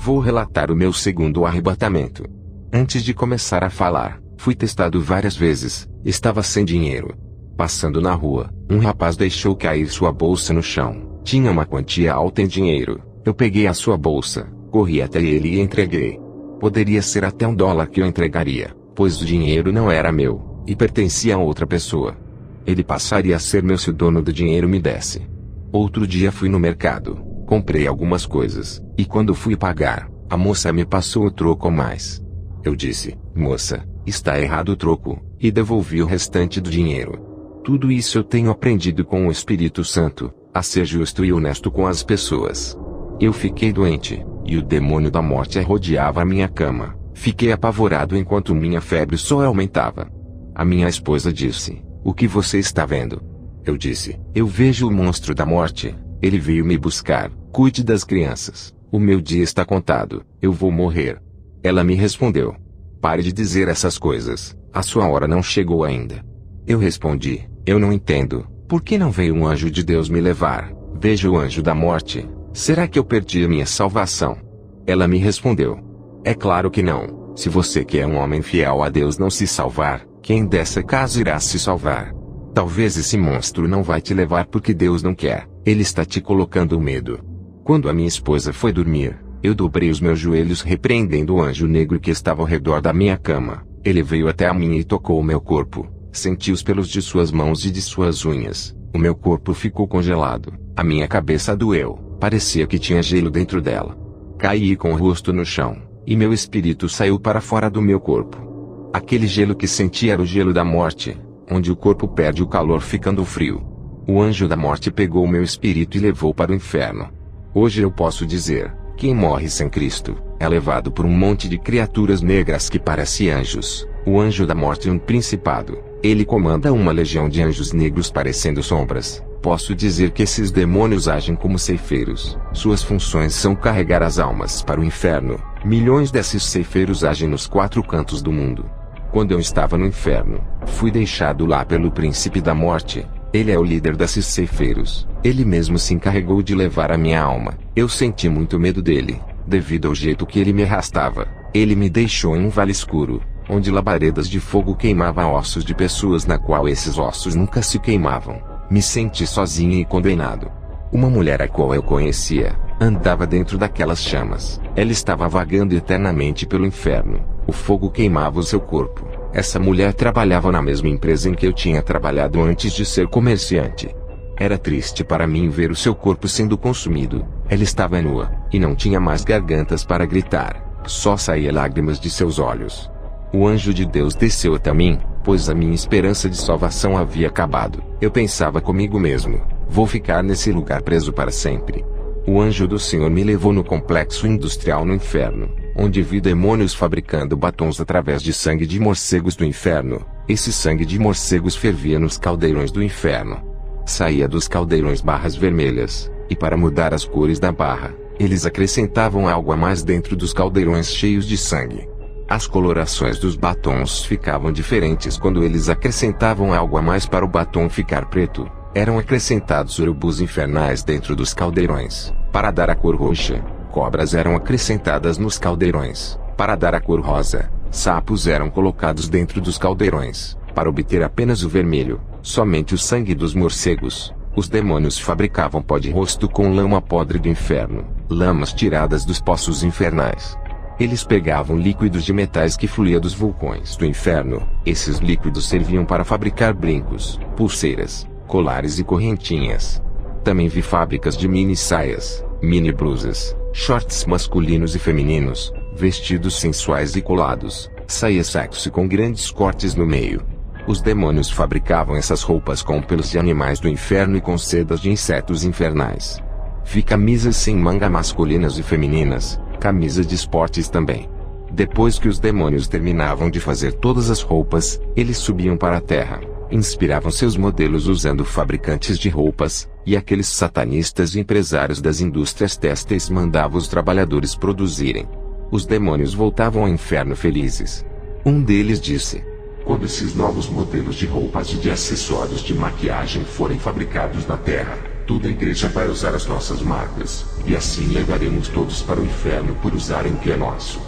Vou relatar o meu segundo arrebatamento. Antes de começar a falar, fui testado várias vezes, estava sem dinheiro. Passando na rua, um rapaz deixou cair sua bolsa no chão. Tinha uma quantia alta em dinheiro. Eu peguei a sua bolsa, corri até ele e entreguei. Poderia ser até $1 que eu entregaria, pois o dinheiro não era meu, e pertencia a outra pessoa. Ele passaria a ser meu se o dono do dinheiro me desse. Outro dia fui no mercado, comprei algumas coisas, e quando fui pagar, a moça me passou o troco a mais. Eu disse, moça, está errado o troco, e devolvi o restante do dinheiro. Tudo isso eu tenho aprendido com o Espírito Santo, a ser justo e honesto com as pessoas. Eu fiquei doente, e o demônio da morte rodeava a minha cama. Fiquei apavorado enquanto minha febre só aumentava. A minha esposa disse, o que você está vendo? Eu disse, eu vejo o monstro da morte, ele veio me buscar, cuide das crianças, o meu dia está contado, eu vou morrer. Ela me respondeu, pare de dizer essas coisas, a sua hora não chegou ainda. Eu respondi, eu não entendo, por que não veio um anjo de Deus me levar? Veja o anjo da morte, será que eu perdi a minha salvação? Ela me respondeu, é claro que não, se você que é um homem fiel a Deus não se salvar, quem dessa casa irá se salvar? Talvez esse monstro não vai te levar porque Deus não quer, ele está te colocando medo. Quando a minha esposa foi dormir, eu dobrei os meus joelhos repreendendo o anjo negro que estava ao redor da minha cama. Ele veio até a mim e tocou o meu corpo. Senti os pelos de suas mãos e de suas unhas. O meu corpo ficou congelado. A minha cabeça doeu. Parecia que tinha gelo dentro dela. Caí com o rosto no chão, e meu espírito saiu para fora do meu corpo. Aquele gelo que senti era o gelo da morte, onde o corpo perde o calor ficando frio. O anjo da morte pegou o meu espírito e levou para o inferno. Hoje eu posso dizer, quem morre sem Cristo, é levado por um monte de criaturas negras que parecem anjos. O anjo da morte é um principado. Ele comanda uma legião de anjos negros parecendo sombras. Posso dizer que esses demônios agem como ceifeiros. Suas funções são carregar as almas para o inferno. Milhões desses ceifeiros agem nos 4 cantos do mundo. Quando eu estava no inferno, fui deixado lá pelo príncipe da morte. Ele é o líder desses ceifeiros. Ele mesmo se encarregou de levar a minha alma. Eu senti muito medo dele, devido ao jeito que ele me arrastava. Ele me deixou em um vale escuro, onde labaredas de fogo queimavam ossos de pessoas na qual esses ossos nunca se queimavam. Me senti sozinho e condenado. Uma mulher a qual eu conhecia, andava dentro daquelas chamas. Ela estava vagando eternamente pelo inferno. O fogo queimava o seu corpo. Essa mulher trabalhava na mesma empresa em que eu tinha trabalhado antes de ser comerciante. Era triste para mim ver o seu corpo sendo consumido. Ela estava nua, e não tinha mais gargantas para gritar. Só saía lágrimas de seus olhos. O anjo de Deus desceu até mim, pois a minha esperança de salvação havia acabado. Eu pensava comigo mesmo, vou ficar nesse lugar preso para sempre. O anjo do Senhor me levou no complexo industrial no inferno, onde vi demônios fabricando batons através de sangue de morcegos do inferno. Esse sangue de morcegos fervia nos caldeirões do inferno. Saía dos caldeirões barras vermelhas, e para mudar as cores da barra, eles acrescentavam algo a mais dentro dos caldeirões cheios de sangue. As colorações dos batons ficavam diferentes quando eles acrescentavam algo a mais para o batom ficar preto. Eram acrescentados urubus infernais dentro dos caldeirões, para dar a cor roxa. Cobras eram acrescentadas nos caldeirões, para dar a cor rosa. Sapos eram colocados dentro dos caldeirões, para obter apenas o vermelho, somente o sangue dos morcegos. Os demônios fabricavam pó de rosto com lama podre do inferno, lamas tiradas dos poços infernais. Eles pegavam líquidos de metais que fluía dos vulcões do inferno. Esses líquidos serviam para fabricar brincos, pulseiras, colares e correntinhas. Também vi fábricas de mini saias, mini blusas, shorts masculinos e femininos, vestidos sensuais e colados, saia sexy com grandes cortes no meio. Os demônios fabricavam essas roupas com pelos de animais do inferno e com sedas de insetos infernais. Vi camisas sem manga masculinas e femininas, camisas de esportes também. Depois que os demônios terminavam de fazer todas as roupas, eles subiam para a terra, inspiravam seus modelos usando fabricantes de roupas, e aqueles satanistas e empresários das indústrias têxteis mandavam os trabalhadores produzirem. Os demônios voltavam ao inferno felizes. Um deles disse: quando esses novos modelos de roupas e de acessórios de maquiagem forem fabricados na Terra, Toda a igreja vai usar as nossas marcas, e assim levaremos todos para o inferno por usarem o que é nosso.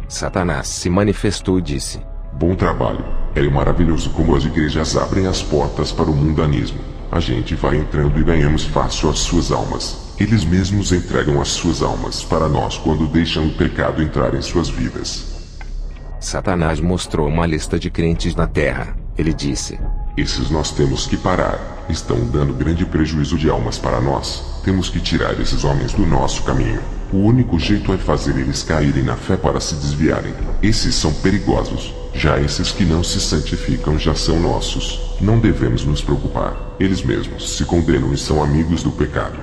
Satanás se manifestou e disse: Bom trabalho. É maravilhoso como as igrejas abrem as portas para o mundanismo. A gente vai entrando e ganhamos fácil as suas almas. Eles mesmos entregam as suas almas para nós quando deixam o pecado entrar em suas vidas. Satanás mostrou uma lista de crentes na terra. Ele disse: Esses nós temos que parar. Estão dando grande prejuízo de almas para nós. Temos que tirar esses homens do nosso caminho. O único jeito é fazer eles caírem na fé para se desviarem. Esses são perigosos. Já esses que não se santificam já são nossos. Não devemos nos preocupar. Eles mesmos se condenam e são amigos do pecado.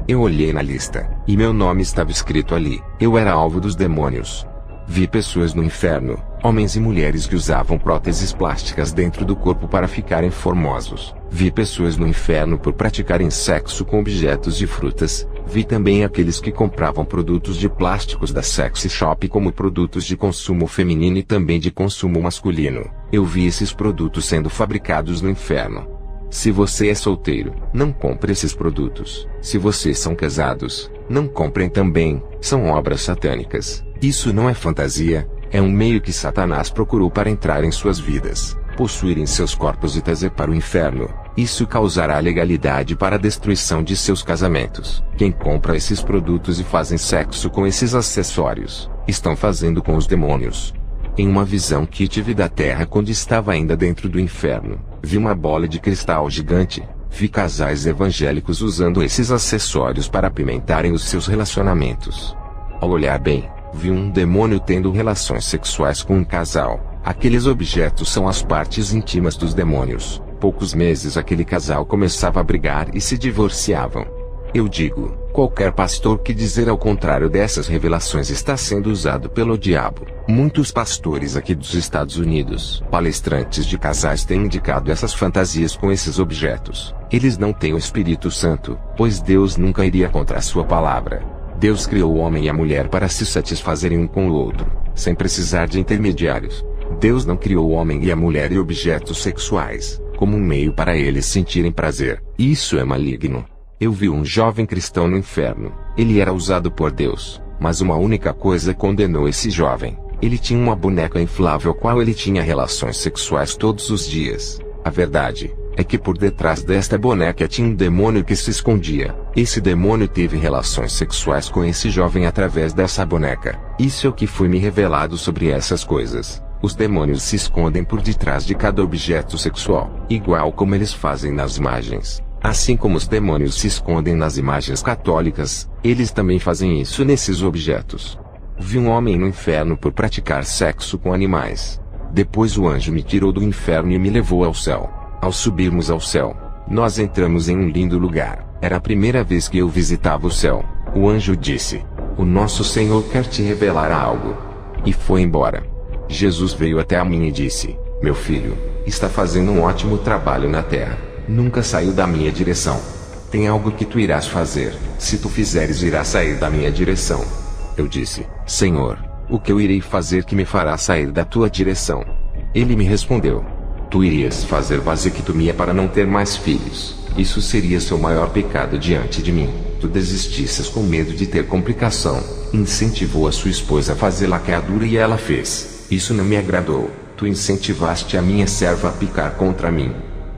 Eu olhei na lista, e meu nome estava escrito ali. Eu era alvo dos demônios. Vi pessoas no inferno, homens e mulheres que usavam próteses plásticas dentro do corpo para ficarem formosos. Vi pessoas no inferno por praticarem sexo com objetos de frutas. Vi também aqueles que compravam produtos de plásticos da sexy shop como produtos de consumo feminino e também de consumo masculino. Eu vi esses produtos sendo fabricados no inferno. Se você é solteiro, não compre esses produtos. Se vocês são casados, não comprem também. São obras satânicas. Isso não é fantasia, é um meio que Satanás procurou para entrar em suas vidas, possuírem seus corpos e trazer para o inferno. Isso causará legalidade para a destruição de seus casamentos. Quem compra esses produtos e fazem sexo com esses acessórios, estão fazendo com os demônios. Em uma visão que tive da terra quando estava ainda dentro do inferno, vi uma bola de cristal gigante. Vi casais evangélicos usando esses acessórios para apimentarem os seus relacionamentos. Ao olhar bem, vi um demônio tendo relações sexuais com um casal. Aqueles objetos são as partes íntimas dos demônios. Poucos meses aquele casal começava a brigar e se divorciavam. Eu digo, qualquer pastor que dizer ao contrário dessas revelações está sendo usado pelo diabo. Muitos pastores aqui dos Estados Unidos, palestrantes de casais têm indicado essas fantasias com esses objetos. Eles não têm o Espírito Santo, pois Deus nunca iria contra a sua palavra. Deus criou o homem e a mulher para se satisfazerem um com o outro, sem precisar de intermediários. Deus não criou o homem e a mulher e objetos sexuais, como um meio para eles sentirem prazer. Isso é maligno. Eu vi um jovem cristão no inferno. Ele era usado por Deus, mas uma única coisa condenou esse jovem. Ele tinha uma boneca inflável qual ele tinha relações sexuais todos os dias. A verdade é que por detrás desta boneca tinha um demônio que se escondia. Esse demônio teve relações sexuais com esse jovem através dessa boneca. Isso é o que foi me revelado sobre essas coisas. Os demônios se escondem por detrás de cada objeto sexual, igual como eles fazem nas imagens. Assim como os demônios se escondem nas imagens católicas, eles também fazem isso nesses objetos. Vi um homem no inferno por praticar sexo com animais. Depois o anjo me tirou do inferno e me levou ao céu. Ao subirmos ao céu, nós entramos em um lindo lugar. Era a primeira vez que eu visitava o céu. O anjo disse: "O nosso Senhor quer te revelar algo." E foi embora. Jesus veio até a mim e disse: "Meu filho, está fazendo um ótimo trabalho na terra. Nunca saiu da minha direção. Tem algo que tu irás fazer. Se tu fizeres, irás sair da minha direção." Eu disse: "Senhor, o que eu irei fazer que me fará sair da tua direção?" Ele me respondeu: "Tu irias fazer vasectomia para não ter mais filhos. Isso seria seu maior pecado diante de mim. Tu desistisses com medo de ter complicação. Incentivou a sua esposa a fazer laqueadura e ela fez. Isso não me agradou. Tu incentivaste a minha serva a picar contra mim."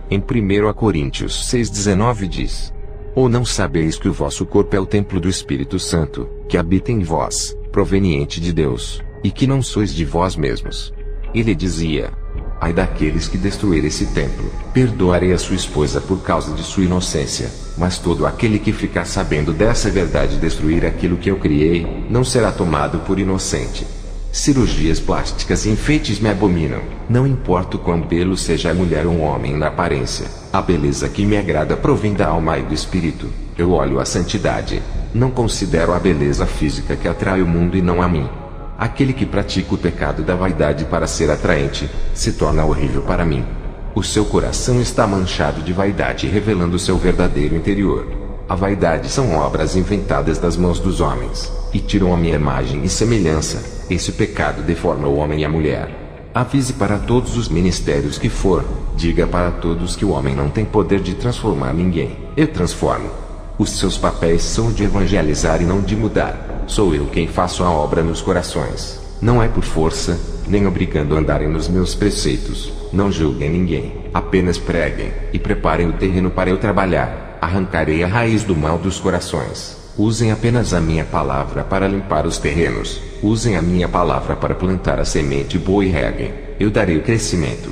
Em 1 Coríntios 6,19 diz: "Ou não sabeis que o vosso corpo é o templo do Espírito Santo, que habita em vós, proveniente de Deus, e que não sois de vós mesmos?" Ele dizia: "Ai daqueles que destruírem esse templo, perdoarei a sua esposa por causa de sua inocência, mas todo aquele que ficar sabendo dessa verdade e destruir aquilo que eu criei, não será tomado por inocente." Cirurgias plásticas e enfeites me abominam. Não importa o quão belo seja a mulher ou um homem na aparência, a beleza que me agrada provém da alma e do espírito. Eu olho a santidade. Não considero a beleza física que atrai o mundo e não a mim. Aquele que pratica o pecado da vaidade para ser atraente, se torna horrível para mim. O seu coração está manchado de vaidade, revelando seu verdadeiro interior. A vaidade são obras inventadas das mãos dos homens, e tiram a minha imagem e semelhança. Esse pecado deforma o homem e a mulher. Avise para todos os ministérios que for. Diga para todos que o homem não tem poder de transformar ninguém. Eu transformo. Os seus papéis são de evangelizar e não de mudar. Sou eu quem faço a obra nos corações. Não é por força, nem obrigando a andarem nos meus preceitos. Não julguem ninguém. Apenas preguem, e preparem o terreno para eu trabalhar. Arrancarei a raiz do mal dos corações. Usem apenas a minha palavra para limpar os terrenos. Usem a minha palavra para plantar a semente boa e reguem. Eu darei o crescimento.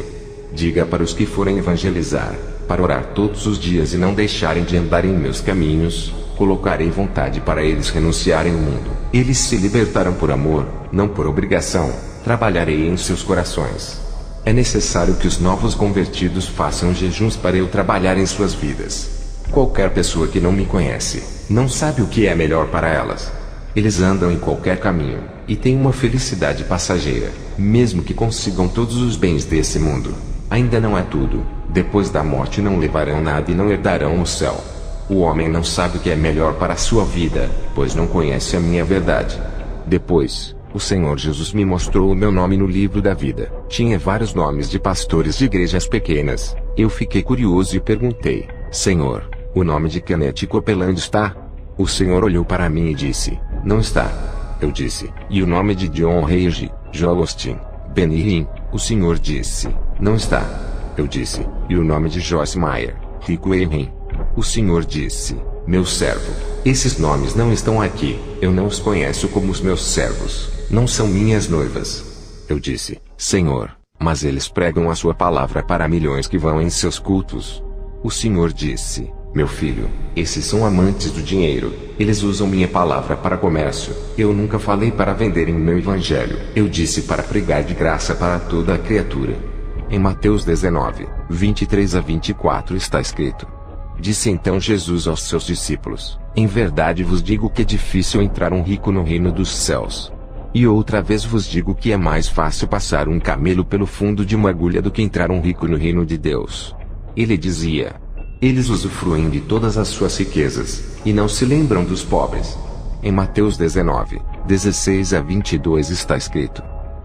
Diga para os que forem evangelizar, para orar todos os dias e não deixarem de andar em meus caminhos. Colocarei vontade para eles renunciarem ao mundo. Eles se libertaram por amor, não por obrigação. Trabalharei em seus corações. É necessário que os novos convertidos façam jejuns para eu trabalhar em suas vidas. Qualquer pessoa que não me conhece, não sabe o que é melhor para elas. Eles andam em qualquer caminho, e têm uma felicidade passageira, mesmo que consigam todos os bens desse mundo. Ainda não é tudo. Depois da morte não levarão nada e não herdarão o céu. O homem não sabe o que é melhor para a sua vida, pois não conhece a minha verdade. Depois, o Senhor Jesus me mostrou o meu nome no livro da vida. Tinha vários nomes de pastores de igrejas pequenas. Eu fiquei curioso e perguntei: Senhor, o nome de Kenneth Copeland está? O Senhor olhou para mim e disse: não está. Eu disse: e o nome de John Hagee, Joel Osteen, Benny Hinn? O Senhor disse: não está. Eu disse: e o nome de Joyce Meyer, Rick Warren? O Senhor disse: meu servo, esses nomes não estão aqui. Eu não os conheço como os meus servos. Não são minhas noivas. Eu disse: Senhor, mas eles pregam a sua palavra para milhões que vão em seus cultos. O Senhor disse: meu filho, esses são amantes do dinheiro. Eles usam minha palavra para comércio. Eu nunca falei para venderem meu evangelho. Eu disse para pregar de graça para toda a criatura. Em Mateus 19, 23 a 24 está escrito: disse então Jesus aos seus discípulos: em verdade vos digo que é difícil entrar um rico no reino dos céus. E outra vez vos digo que é mais fácil passar um camelo pelo fundo de uma agulha do que entrar um rico no reino de Deus. Ele dizia: eles usufruem de todas as suas riquezas, e não se lembram dos pobres. Em Mateus 19, 16 a 22 está escrito: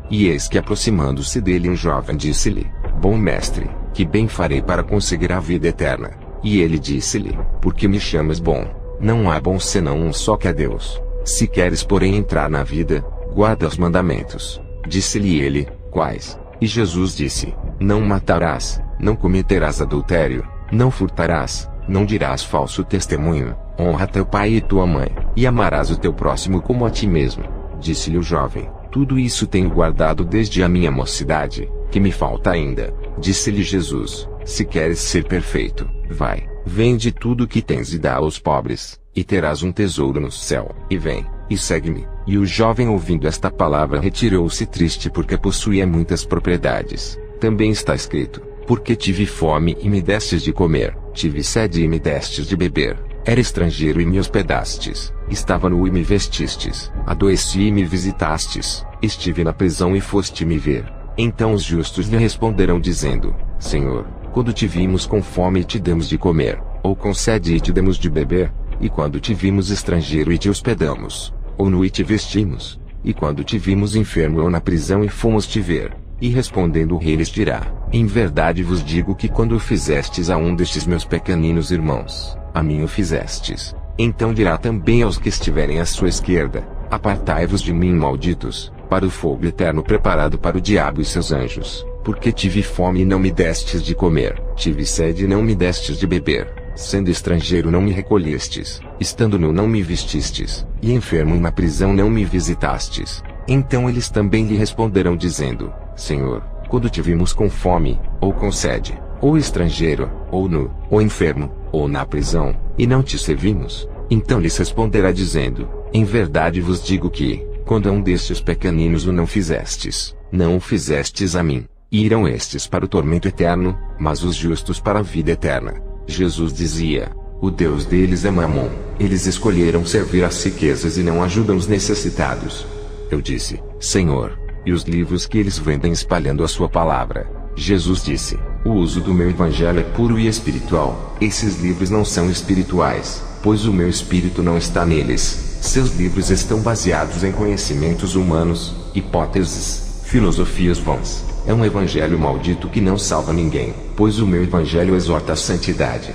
e eis que aproximando-se dele um jovem disse-lhe: bom mestre, que bem farei para conseguir a vida eterna? E ele disse-lhe: por que me chamas bom? Não há bom senão um só, que é Deus. Se queres porém entrar na vida, guarda os mandamentos. Disse-lhe ele: quais? E Jesus disse: não matarás, não cometerás adultério, não furtarás, não dirás falso testemunho, honra teu pai e tua mãe, e amarás o teu próximo como a ti mesmo. Disse-lhe o jovem: tudo isso tenho guardado desde a minha mocidade. Que me falta ainda? Disse-lhe Jesus: se queres ser perfeito, vai, vende tudo o que tens e dá aos pobres, e terás um tesouro no céu. E vem, e segue-me. E o jovem, ouvindo esta palavra, retirou-se triste porque possuía muitas propriedades. Também está escrito: porque tive fome e me destes de comer, tive sede e me destes de beber, era estrangeiro e me hospedastes, estava nu e me vestistes, adoeci e me visitastes, estive na prisão e foste me ver. Então os justos lhe responderão dizendo: Senhor, quando te vimos com fome e te demos de comer, ou com sede e te demos de beber? E quando te vimos estrangeiro e te hospedamos, ou nu e te vestimos? E quando te vimos enfermo ou na prisão e fomos te ver? E respondendo o rei lhes dirá: em verdade vos digo que quando o fizestes a um destes meus pequeninos irmãos, a mim o fizestes. Então dirá também aos que estiverem à sua esquerda: apartai-vos de mim, malditos, para o fogo eterno preparado para o diabo e seus anjos. Porque tive fome e não me destes de comer, tive sede e não me destes de beber, sendo estrangeiro não me recolhestes, estando nu não me vestistes, e enfermo na prisão não me visitastes. Então eles também lhe responderão dizendo: Senhor, quando te vimos com fome, ou com sede, ou estrangeiro, ou nu, ou enfermo, ou na prisão, e não te servimos? Então lhes responderá dizendo: em verdade vos digo que, quando a um destes pequeninos o não fizestes, não o fizestes a mim. E irão estes para o tormento eterno, mas os justos para a vida eterna. Jesus dizia: o Deus deles é Mamon. Eles escolheram servir às riquezas e não ajudam os necessitados. Eu disse: Senhor, e os livros que eles vendem espalhando a sua palavra? Jesus disse: o uso do meu evangelho é puro e espiritual. Esses livros não são espirituais, pois o meu espírito não está neles. Seus livros estão baseados em conhecimentos humanos, hipóteses, Filosofias vãs. É um evangelho maldito que não salva ninguém, pois o meu evangelho exorta a santidade.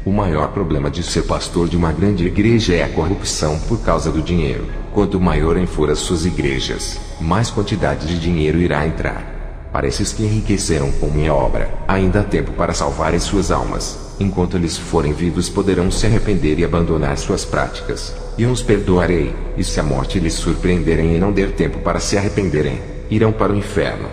O maior problema de ser pastor de uma grande igreja é a corrupção por causa do dinheiro. Quanto maior for as suas igrejas, mais quantidade de dinheiro irá entrar. Para esses que enriqueceram com minha obra, ainda há tempo para salvarem suas almas. Enquanto eles forem vivos poderão se arrepender e abandonar suas práticas. E os perdoarei, e se a morte lhes surpreenderem e não der tempo para se arrependerem, irão para o inferno.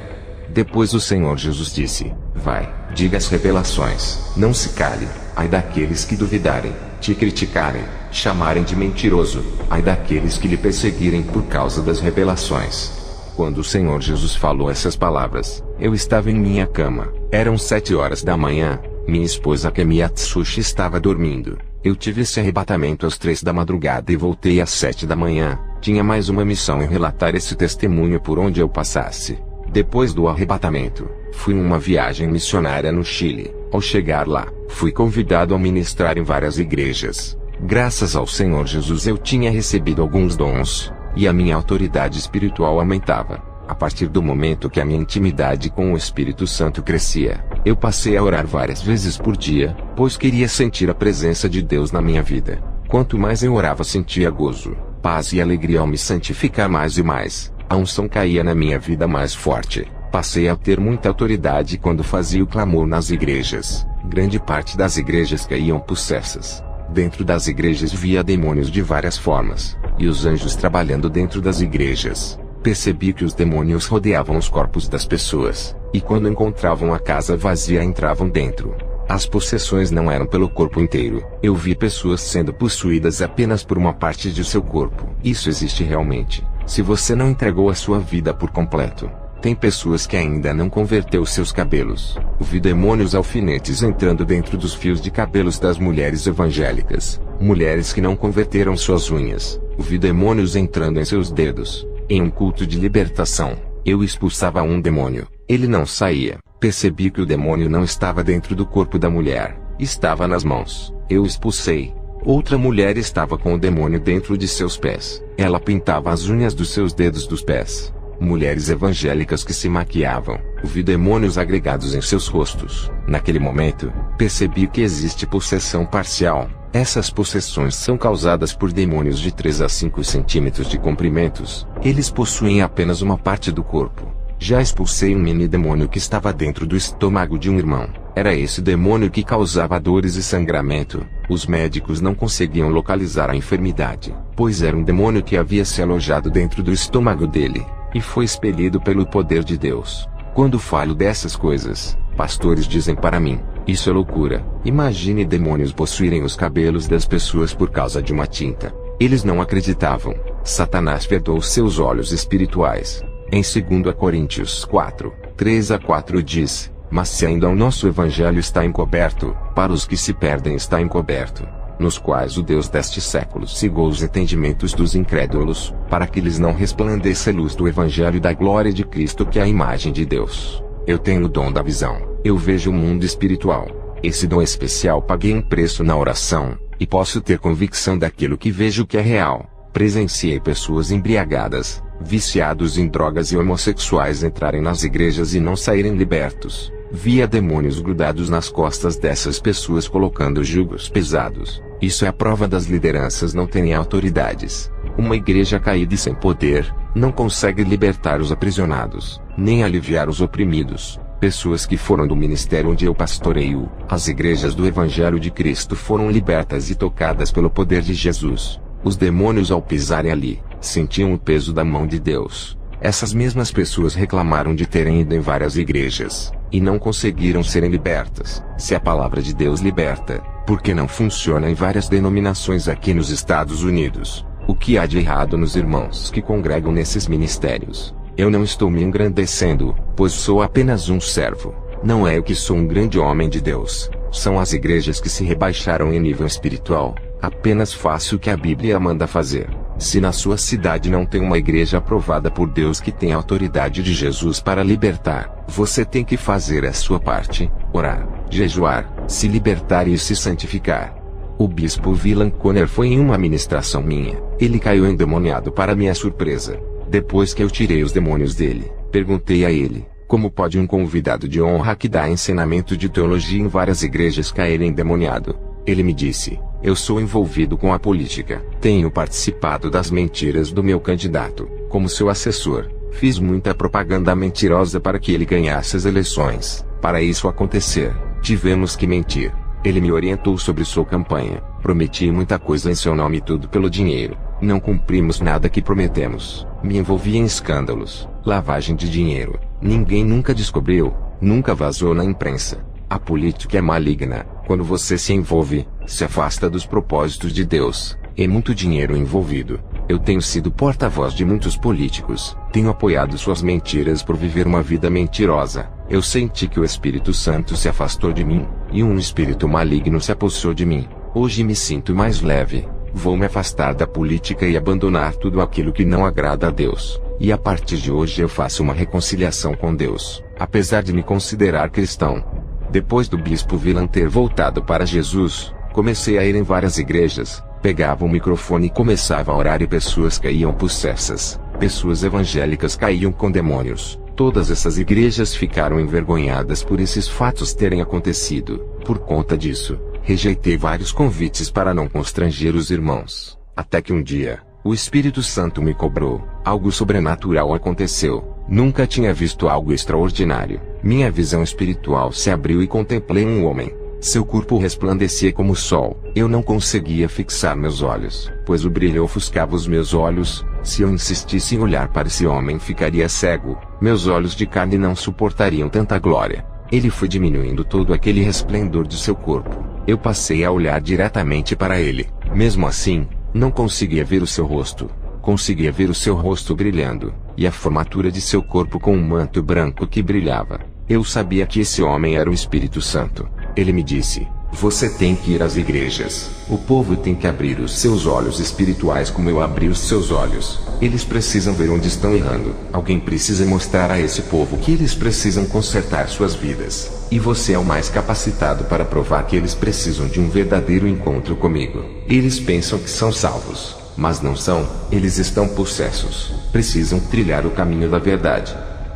Depois o Senhor Jesus disse: vai, diga as revelações, não se cale. Ai daqueles que duvidarem, te criticarem, chamarem de mentiroso. Ai daqueles que lhe perseguirem por causa das revelações. Quando o Senhor Jesus falou essas palavras, eu estava em minha cama. Eram 7 horas da manhã. Minha esposa Kemi Atsushi estava dormindo. Eu tive esse arrebatamento às 3 da madrugada e voltei às 7 da manhã. Tinha mais uma missão em relatar esse testemunho por onde eu passasse. Depois do arrebatamento, fui em uma viagem missionária no Chile. Ao chegar lá, fui convidado a ministrar em várias igrejas. Graças ao Senhor Jesus eu tinha recebido alguns dons, e a minha autoridade espiritual aumentava. A partir do momento que a minha intimidade com o Espírito Santo crescia, eu passei a orar várias vezes por dia, pois queria sentir a presença de Deus na minha vida. Quanto mais eu orava, sentia gozo, paz e alegria ao me santificar mais e mais. A unção caía na minha vida mais forte. Passei a ter muita autoridade quando fazia o clamor nas igrejas. Grande parte das igrejas caíam possessas. Dentro das igrejas via demônios de várias formas, e os anjos trabalhando dentro das igrejas. Percebi que os demônios rodeavam os corpos das pessoas, e quando encontravam a casa vazia entravam dentro. As possessões não eram pelo corpo inteiro. Eu vi pessoas sendo possuídas apenas por uma parte de seu corpo. Isso existe realmente. Se você não entregou a sua vida por completo. Tem pessoas que ainda não converteu seus cabelos. Vi demônios alfinetes entrando dentro dos fios de cabelos das mulheres evangélicas. Mulheres que não converteram suas unhas. Vi demônios entrando em seus dedos. Em um culto de libertação, eu expulsava um demônio. Ele não saía. Percebi que o demônio não estava dentro do corpo da mulher. Estava nas mãos. Eu expulsei. Outra mulher estava com o demônio dentro de seus pés. Ela pintava as unhas dos seus dedos dos pés. Mulheres evangélicas que se maquiavam. Vi demônios agregados em seus rostos. Naquele momento, percebi que existe possessão parcial. Essas possessões são causadas por demônios de 3 a 5 centímetros de comprimentos. Eles possuem apenas uma parte do corpo. Já expulsei um mini demônio que estava dentro do estômago de um irmão. Era esse demônio que causava dores e sangramento. Os médicos não conseguiam localizar a enfermidade, pois era um demônio que havia se alojado dentro do estômago dele, e foi expelido pelo poder de Deus. Quando falo dessas coisas, pastores dizem para mim: isso é loucura. Imagine demônios possuírem os cabelos das pessoas por causa de uma tinta. Eles não acreditavam. Satanás vedou seus olhos espirituais. Em 2 Coríntios 4, 3 a 4 diz: mas se ainda o nosso evangelho está encoberto, para os que se perdem está encoberto, nos quais o Deus deste século cegou os entendimentos dos incrédulos, para que lhes não resplandeça a luz do evangelho da glória de Cristo, que é a imagem de Deus. Eu tenho o dom da visão. Eu vejo o mundo espiritual. Esse dom especial paguei um preço na oração, e posso ter convicção daquilo que vejo que é real. Presenciei pessoas embriagadas, viciados em drogas e homossexuais entrarem nas igrejas e não saírem libertos. Via demônios grudados nas costas dessas pessoas colocando jugos pesados. Isso é a prova das lideranças não terem autoridades. Uma igreja caída e sem poder, não consegue libertar os aprisionados, nem aliviar os oprimidos. Pessoas que foram do ministério onde eu pastoreio, as igrejas do Evangelho de Cristo foram libertas e tocadas pelo poder de Jesus. Os demônios ao pisarem ali, sentiam o peso da mão de Deus. Essas mesmas pessoas reclamaram de terem ido em várias igrejas, e não conseguiram serem libertas. Se a palavra de Deus liberta, por que não funciona em várias denominações aqui nos Estados Unidos? O que há de errado nos irmãos que congregam nesses ministérios? Eu não estou me engrandecendo, pois sou apenas um servo. Não é eu que sou um grande homem de Deus. São as igrejas que se rebaixaram em nível espiritual. Apenas faça o que a Bíblia manda fazer. Se na sua cidade não tem uma igreja aprovada por Deus que tem a autoridade de Jesus para libertar, você tem que fazer a sua parte, orar, jejuar, se libertar e se santificar. O bispo Willan Conner foi em uma ministração minha. Ele caiu endemoniado para minha surpresa. Depois que eu tirei os demônios dele, Perguntei a ele, como pode um convidado de honra que dá ensinamento de teologia em várias igrejas cair endemoniado? Ele me disse, eu sou envolvido com a política, tenho participado das mentiras do meu candidato, como seu assessor, fiz muita propaganda mentirosa para que ele ganhasse as eleições. Para isso acontecer, tivemos que mentir. Ele me orientou sobre sua campanha, prometi muita coisa em seu nome e tudo pelo dinheiro. Não cumprimos nada que prometemos, me envolvi em escândalos, lavagem de dinheiro, ninguém nunca descobriu, nunca vazou na imprensa. A política é maligna, quando você se envolve, se afasta dos propósitos de Deus, e muito dinheiro envolvido. Eu tenho sido porta-voz de muitos políticos, tenho apoiado suas mentiras por viver uma vida mentirosa. Eu senti que o Espírito Santo se afastou de mim, e um espírito maligno se apossou de mim. Hoje me sinto mais leve. Vou me afastar da política e abandonar tudo aquilo que não agrada a Deus. E a partir de hoje eu faço uma reconciliação com Deus, apesar de me considerar cristão. Depois do bispo Villan ter voltado para Jesus, comecei a ir em várias igrejas, pegava o microfone e começava a orar e pessoas caíam possessas, pessoas evangélicas caíam com demônios. Todas essas igrejas ficaram envergonhadas por esses fatos terem acontecido. Por conta disso, rejeitei vários convites para não constranger os irmãos. Até que um dia, o Espírito Santo me cobrou. Algo sobrenatural aconteceu. Nunca tinha visto algo extraordinário. Minha visão espiritual se abriu e contemplei um homem. Seu corpo resplandecia como o sol. Eu não conseguia fixar meus olhos, pois o brilho ofuscava os meus olhos. Se eu insistisse em olhar para esse homem, ficaria cego. Meus olhos de carne não suportariam tanta glória. Ele foi diminuindo todo aquele resplendor de seu corpo. Eu passei a olhar diretamente para ele. Mesmo assim, não conseguia ver o seu rosto. Conseguia ver o seu rosto brilhando, e a formatura de seu corpo com um manto branco que brilhava. Eu sabia que esse homem era o Espírito Santo. Ele me disse, você tem que ir às igrejas. O povo tem que abrir os seus olhos espirituais como eu abri os seus olhos. Eles precisam ver onde estão errando. Alguém precisa mostrar a esse povo que eles precisam consertar suas vidas. E você é o mais capacitado para provar que eles precisam de um verdadeiro encontro comigo. Eles pensam que são salvos, mas não são. Eles estão possessos. Precisam trilhar o caminho da verdade.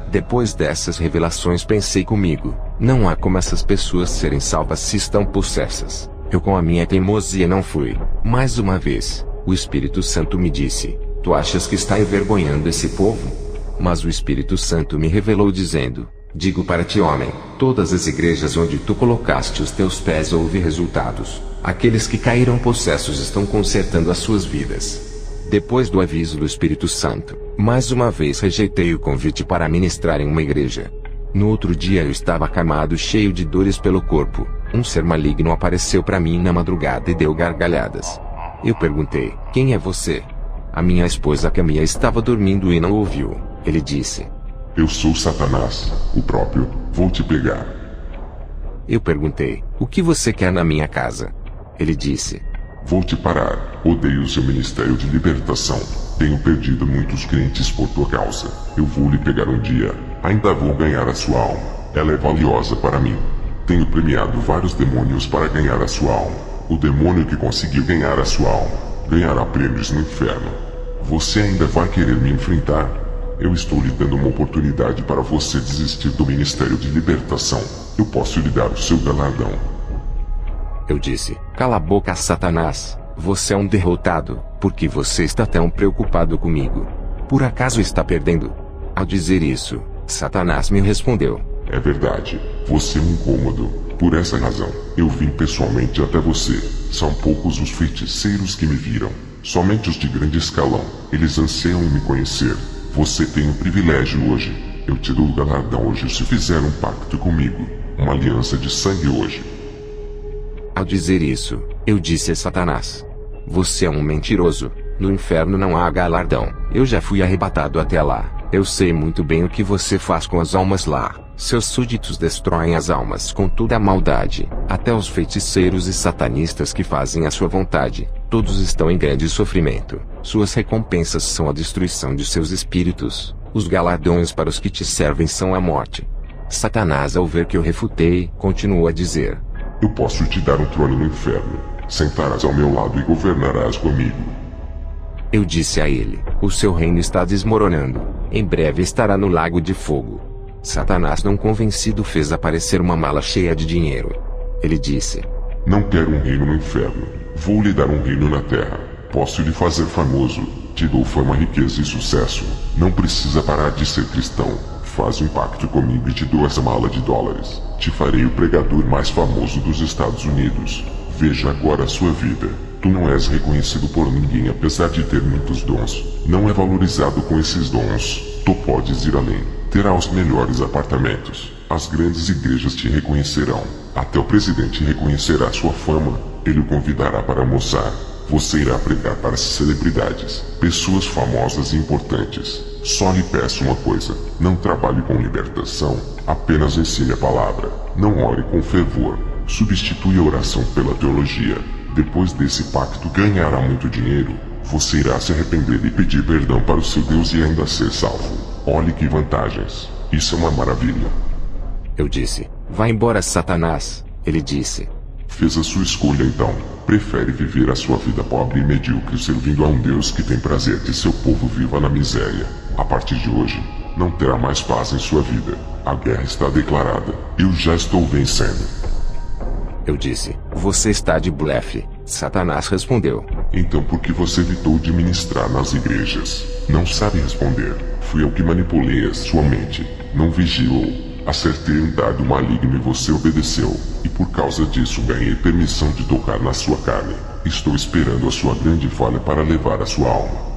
Depois dessas revelações pensei comigo, não há como essas pessoas serem salvas se estão possessas. Eu com a minha teimosia não fui. Mais uma vez, o Espírito Santo me disse, tu achas que está envergonhando esse povo? Mas o Espírito Santo me revelou dizendo, digo para ti homem, todas as igrejas onde tu colocaste os teus pés houve resultados. Aqueles que caíram possessos estão consertando as suas vidas. Depois do aviso do Espírito Santo, mais uma vez rejeitei o convite para ministrar em uma igreja. No outro dia eu estava acamado cheio de dores pelo corpo. Um ser maligno apareceu para mim na madrugada e deu gargalhadas. Eu perguntei, quem é você? A minha esposa Camila estava dormindo e não ouviu. Ele disse, eu sou Satanás, o próprio, vou te pegar. Eu perguntei, o que você quer na minha casa? Ele disse, vou te parar, odeio seu ministério de libertação. Tenho perdido muitos crentes por tua causa. Eu vou lhe pegar um dia. Ainda vou ganhar a sua alma. Ela é valiosa para mim. Tenho premiado vários demônios para ganhar a sua alma. O demônio que conseguiu ganhar a sua alma ganhará prêmios no inferno. Você ainda vai querer me enfrentar? Eu estou lhe dando uma oportunidade para você desistir do ministério de libertação. Eu posso lhe dar o seu galardão. Eu disse, cala a boca, Satanás. Você é um derrotado, porque você está tão preocupado comigo. Por acaso está perdendo? Ao dizer isso, Satanás me respondeu, é verdade, você é um incômodo. Por essa razão, eu vim pessoalmente até você. São poucos os feiticeiros que me viram, somente os de grande escalão. Eles anseiam em me conhecer. Você tem um privilégio hoje. Eu te dou o galardão hoje se fizer um pacto comigo, uma aliança de sangue hoje. Ao dizer isso, eu disse a Satanás, você é um mentiroso. No inferno não há galardão. Eu já fui arrebatado até lá. Eu sei muito bem o que você faz com as almas lá. Seus súditos destroem as almas com toda a maldade. Até os feiticeiros e satanistas que fazem a sua vontade, todos estão em grande sofrimento. Suas recompensas são a destruição de seus espíritos. Os galardões para os que te servem são a morte. Satanás, ao ver que eu refutei, continuou a dizer, eu posso te dar um trono no inferno. Sentarás ao meu lado e governarás comigo. Eu disse a ele, o seu reino está desmoronando. Em breve estará no lago de fogo. Satanás, não convencido, fez aparecer uma mala cheia de dinheiro. Ele disse: Não quero um reino no inferno. Vou lhe dar um reino na terra. Posso lhe fazer famoso. Te dou fama, riqueza e sucesso. Não precisa parar de ser cristão. Faz um pacto comigo e te dou essa mala de dólares. Te farei o pregador mais famoso dos Estados Unidos. Veja agora a sua vida. Tu não és reconhecido por ninguém apesar de ter muitos dons. Não é valorizado com esses dons. Tu podes ir além. Terá os melhores apartamentos. As grandes igrejas te reconhecerão. Até o presidente reconhecerá sua fama. Ele o convidará para almoçar. Você irá pregar para as celebridades, pessoas famosas e importantes. Só lhe peço uma coisa: não trabalhe com libertação, apenas ensine a palavra. Não ore com fervor. Substitui a oração pela teologia. Depois desse pacto ganhará muito dinheiro. Você irá se arrepender e pedir perdão para o seu Deus e ainda ser salvo. Olhe que vantagens. Isso é uma maravilha. Eu disse: Vá embora, Satanás. Ele disse: Fez a sua escolha então. Prefere viver a sua vida pobre e medíocre servindo a um Deus que tem prazer que seu povo viva na miséria. A partir de hoje, não terá mais paz em sua vida. A guerra está declarada. Eu já estou vencendo. Eu disse: Você está de blefe. Satanás respondeu: Então por que você evitou de ministrar nas igrejas? Não sabe responder. Fui eu que manipulei a sua mente. Não vigilou. Acertei um dardo maligno e você obedeceu. E por causa disso ganhei permissão de tocar na sua carne. Estou esperando a sua grande falha para levar a sua alma.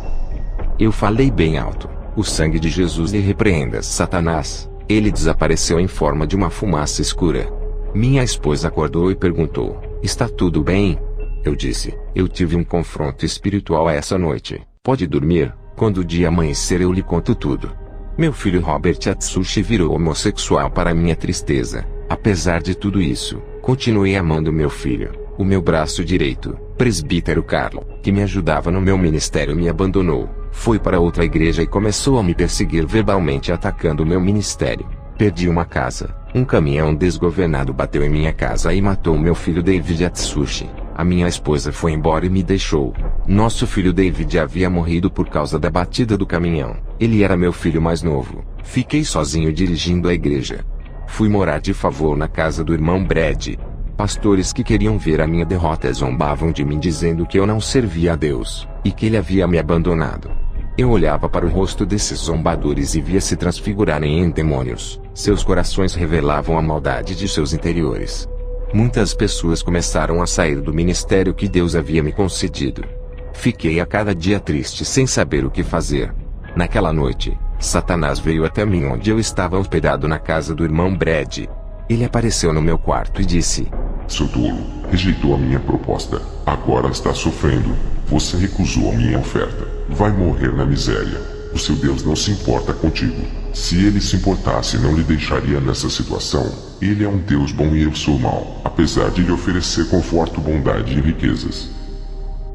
Eu falei bem alto: O sangue de Jesus lhe repreenda, Satanás. Ele desapareceu em forma de uma fumaça escura. Minha esposa acordou e perguntou: Está tudo bem? Eu disse: Eu tive um confronto espiritual essa noite. Pode dormir, quando o dia amanhecer eu lhe conto tudo. Meu filho Robert Atsushi virou homossexual para minha tristeza. Apesar de tudo isso, continuei amando meu filho. O meu braço direito, presbítero Carlo, que me ajudava no meu ministério, me abandonou. Foi para outra igreja e começou a me perseguir verbalmente, atacando o meu ministério. Perdi uma casa. Um caminhão desgovernado bateu em minha casa e matou meu filho David Atsushi. A minha esposa foi embora e me deixou. Nosso filho David havia morrido por causa da batida do caminhão. Ele era meu filho mais novo. Fiquei sozinho dirigindo a igreja. Fui morar de favor na casa do irmão Brad. Pastores que queriam ver a minha derrota zombavam de mim, dizendo que eu não servia a Deus, e que ele havia me abandonado. Eu olhava para o rosto desses zombadores e via se transfigurarem em demônios. Seus corações revelavam a maldade de seus interiores. Muitas pessoas começaram a sair do ministério que Deus havia me concedido. Fiquei a cada dia triste sem saber o que fazer. Naquela noite, Satanás veio até mim onde eu estava hospedado na casa do irmão Brad. Ele apareceu no meu quarto e disse: Seu tolo, rejeitou a minha proposta. Agora está sofrendo. Você recusou a minha oferta. Vai morrer na miséria. O seu Deus não se importa contigo. Se ele se importasse, não lhe deixaria nessa situação. Ele é um Deus bom e eu sou mau, apesar de lhe oferecer conforto, bondade e riquezas.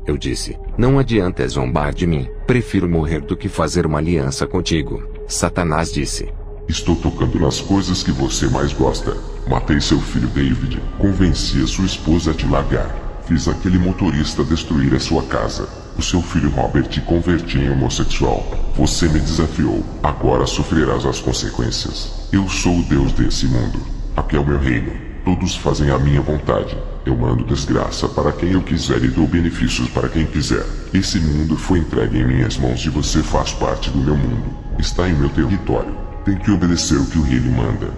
Eu disse: Não adianta zombar de mim. Prefiro morrer do que fazer uma aliança contigo. Satanás disse: Estou tocando nas coisas que você mais gosta. Matei seu filho David. Convenci a sua esposa a te largar. Fiz aquele motorista destruir a sua casa. O seu filho Robert te converti em homossexual. Você me desafiou. Agora sofrerás as consequências. Eu sou o Deus desse mundo. Aqui é o meu reino. Todos fazem a minha vontade. Eu mando desgraça para quem eu quiser e dou benefícios para quem quiser. Esse mundo foi entregue em minhas mãos e você faz parte do meu mundo. Está em meu território. Tem que obedecer o que o rei lhe manda.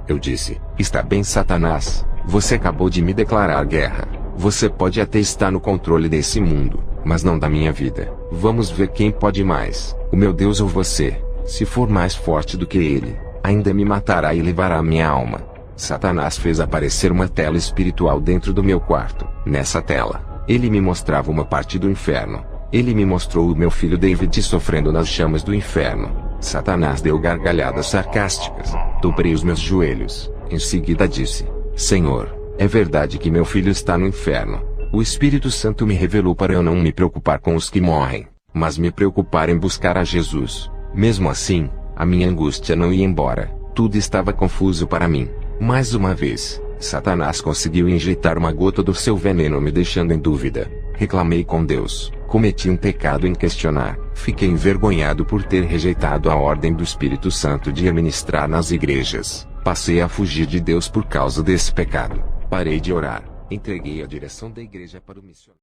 Eu disse: Está bem, Satanás. Você acabou de me declarar guerra. Você pode até estar no controle desse mundo, mas não da minha vida. Vamos ver quem pode mais, o meu Deus ou você. Se for mais forte do que ele, ainda me matará e levará minha alma. Satanás fez aparecer uma tela espiritual dentro do meu quarto. Nessa tela, ele me mostrava uma parte do inferno. Ele me mostrou o meu filho David sofrendo nas chamas do inferno. Satanás deu gargalhadas sarcásticas. Dobrei os meus joelhos. Em seguida disse: Senhor, é verdade que meu filho está no inferno. O Espírito Santo me revelou para eu não me preocupar com os que morrem, mas me preocupar em buscar a Jesus. Mesmo assim, a minha angústia não ia embora. Tudo estava confuso para mim. Mais uma vez, Satanás conseguiu injetar uma gota do seu veneno me deixando em dúvida. Reclamei com Deus, cometi um pecado em questionar, fiquei envergonhado por ter rejeitado a ordem do Espírito Santo de ir ministrar nas igrejas, passei a fugir de Deus por causa desse pecado, parei de orar, entreguei a direção da igreja para o missionário.